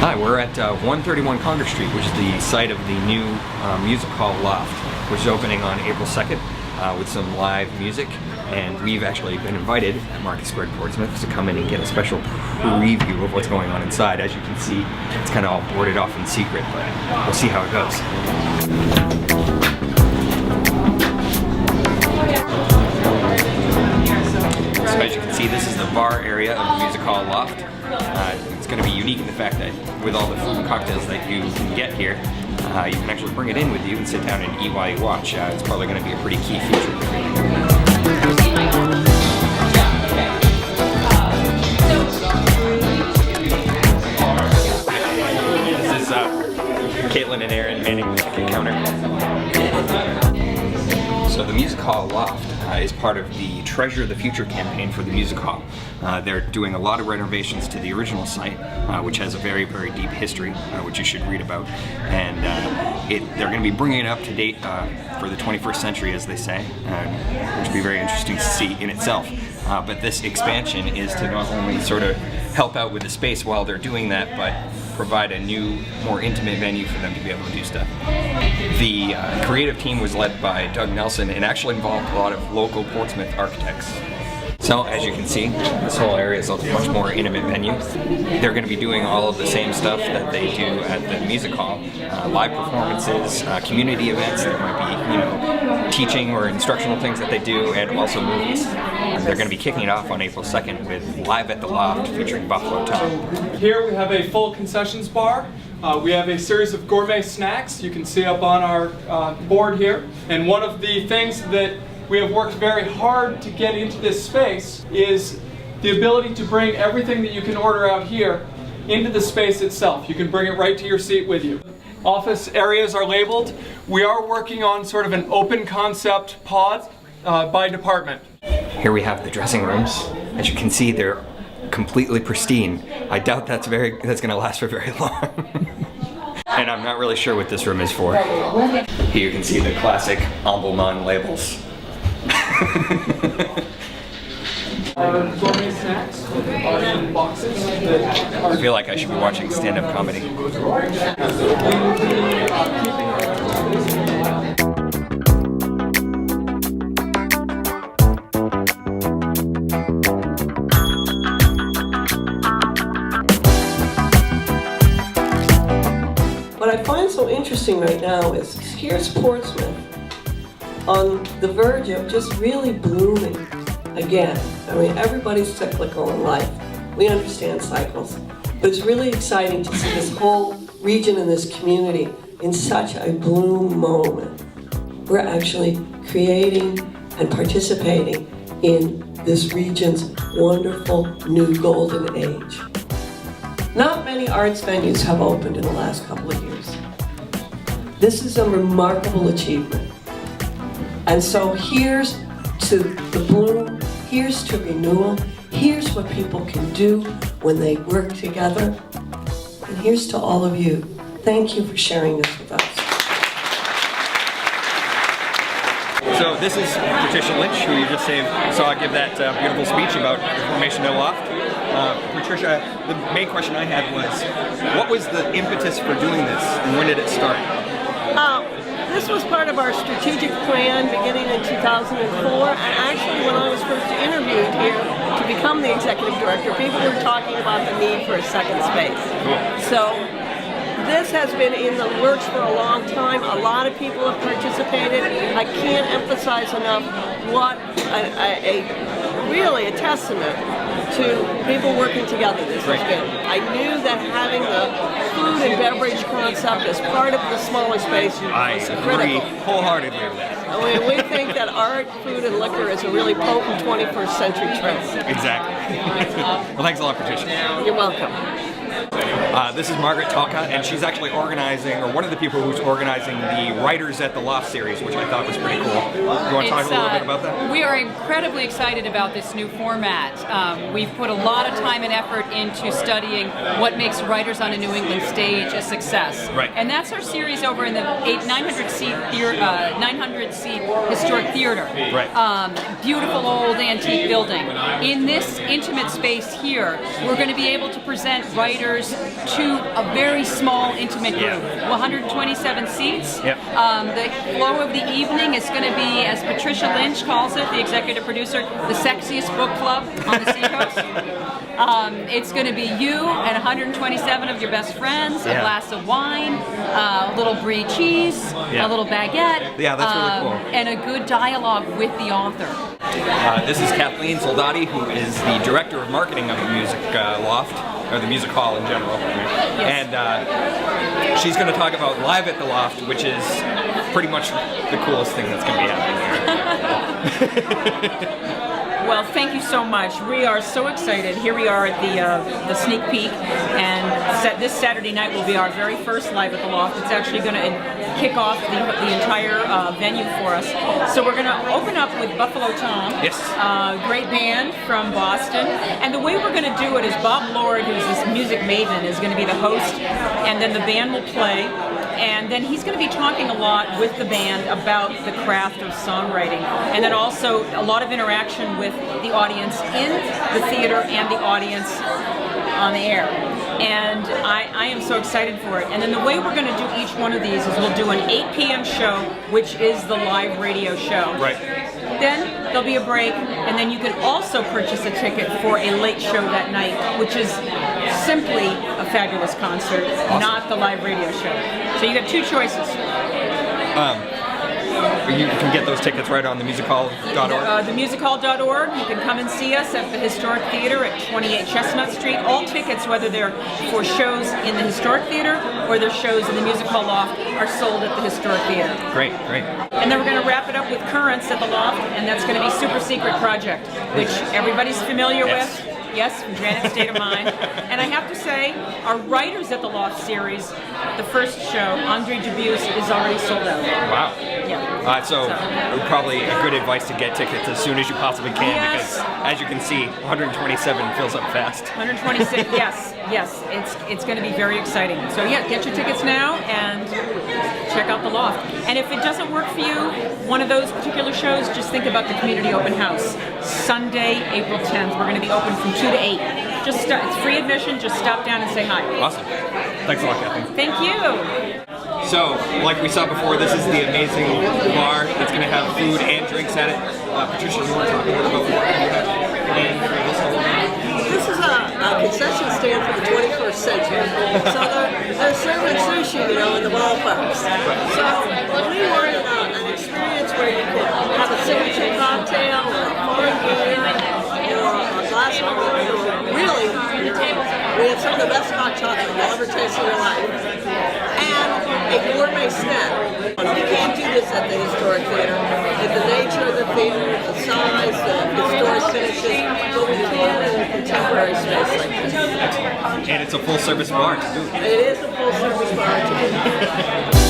Hi, we're at 131 Congress Street, which is the site of the new music hall Loft, which is opening on April 2nd with some live music. And we've actually been invited at Market Square Portsmouth to come in and get a special preview of what's going on inside. As you can see, it's kind of all boarded off in secret, but we'll see how it goes. So as you can see, this is the bar area of the music hall Loft. It's going to be unique in the fact that with all the food and cocktails that you can get here, you can actually bring it in with you and sit down and eat while you watch. It's probably going to be a pretty key feature. This is Caitlin and Aaron manning the ticket counter. So the Music Hall Loft is part of the Treasure the Future campaign for the Music Hall. They're doing a lot of renovations to the original site, which has a very, very deep history, which you should read about. And they're going to be bringing it up to date for the 21st century, as they say, which will be very interesting to see in itself. But this expansion is to not only sort of help out with the space while they're doing that, but provide a new, more intimate venue for them to be able to do stuff. The creative team was led by Doug Nelson and actually involved a lot of local Portsmouth architects. So as you can see, this whole area is a much more intimate venue. They're going to be doing all of the same stuff that they do at the music hall. Live performances, community events, there might be, teaching or instructional things that they do, and also movies. They're going to be kicking it off on April 2nd with Live at the Loft featuring Buffalo Tom. Here we have a full concessions bar. We have a series of gourmet snacks you can see up on our board here. And one of the things that we have worked very hard to get into this space is the ability to bring everything that you can order out here into the space itself. You can bring it right to your seat with you. Office areas are labeled. We are working on sort of an open concept pod by department. Here we have the dressing rooms. As you can see, they're completely pristine. I doubt that's going to last for very long. And I'm not really sure what this room is for. Here you can see the classic Embleman labels. Gourmet snacks are in boxes. I feel like I should be watching stand-up comedy. What I find so interesting right now is here's Portsmouth on the verge of just really blooming again. I mean, everybody's cyclical in life. We understand cycles. But it's really exciting to see this whole region and this community in such a bloom moment. We're actually creating and participating in this region's wonderful new golden age. Not many arts venues have opened in the last couple of years. This is a remarkable achievement. And so here's to the bloom, here's to renewal, here's what people can do when they work together, and here's to all of you. Thank you for sharing this with us. So this is Patricia Lynch, who you just saw give that beautiful speech about the formation of Loft. Patricia, the main question I had was, what was the impetus for doing this, and when did it start? This was part of our strategic plan beginning in 2004, and actually when I was first interviewed here to become the executive director, people were talking about the need for a second space. Cool. So this has been in the works for a long time. A lot of people have participated. I can't emphasize enough what really a testament to people working together this has been. I knew that having the food and beverage concept as part of the smaller space was critical. I agree wholeheartedly with that. I mean, we think that art, food, and liquor is a really potent 21st century trend. Exactly. Well, thanks a lot, Patricia. You're welcome. This is Margaret Talcott, and she's actually organizing, or one of the people who's organizing the Writers at the Loft series, which I thought was pretty cool. You want to talk a little bit about that? We are incredibly excited about this new format. We've put a lot of time and effort into studying what makes Writers on a New England Stage a success. Right. And that's our series over in the 900-seat historic theater. Right. Beautiful old antique building. In this intimate space here, we're going to be able to present writers to a very small, intimate group. 127 seats. Yep. The flow of the evening is going to be, as Patricia Lynch calls it, the executive producer, the sexiest book club on the seacoast. It's going to be you and 127 of your best friends, a glass of wine, a little brie cheese, a little baguette. Yeah, that's really cool. And a good dialogue with the author. This is Kathleen Soldati, who is the director of marketing of the Music Loft, or the Music Hall in general. Right? And she's going to talk about Live at the Loft, which is pretty much the coolest thing that's going to be happening here. Well, thank you so much. We are so excited. Here we are at the sneak peek, and this Saturday night will be our very first Live at the Loft. It's actually going to kick off the entire venue for us. So we're going to open up with Buffalo Tom, Yes. Great band from Boston. And the way we're going to do it is Bob Lord, who's this music maven, is going to be the host, and then the band will play. And then he's going to be talking a lot with the band about the craft of songwriting, and then also a lot of interaction with the audience in the theater and the audience on the air. And I am so excited for it. And then the way we're going to do each one of these is we'll do an 8 p.m. show, which is the live radio show. Right. Then there'll be a break, and then you can also purchase a ticket for a late show that night, which is simply a fabulous concert, not the live radio show. So you got two choices. You can get those tickets right on themusichall.org. Themusichall.org. You can come and see us at the Historic Theater at 28 Chestnut Street. All tickets, whether they're for shows in the Historic Theater or they're shows in the Music Hall Loft, are sold at the Historic Theater. Great, great. And then we're going to wrap it up with Currents at the Loft, and that's going to be Super Secret Project, which everybody's familiar with. Yes, from Granite State of Mind. And I have to say, our Writers at the Loft series, the first show, Andre Dubus, is already sold out. Wow. Yeah. So probably a good advice to get tickets as soon as you possibly can, Yes. because as you can see, 127 fills up fast. 126, yes, it's going to be very exciting. So yeah, get your tickets now and check out the Loft. And if it doesn't work for you, one of those particular shows, just think about the community open house. Sunday, April 10th, we're going to be open from 2 to 8. It's free admission, just stop down and say hi. Awesome. Thanks a lot, Kathleen. Thank you. So, like we saw before, this is the amazing bar that's going to have food and drinks at it. Patricia, you want to talk a little about what you have planned for this whole event? This is a concession stand for the 21st century. So they're serving sushi, in the ballparks. So we wanted an experience where you could have a signature cocktail, or a foreign beer, or a glass of wine, or really, we have some of the best hot chocolate you'll ever taste in your life. And a gourmet snack. You can't do this at the Historic Theater. With the nature of the theater, the size, the historic finishes, but we can in a contemporary space like this. And it's a full-service bar to boot. It is a full-service bar to boot.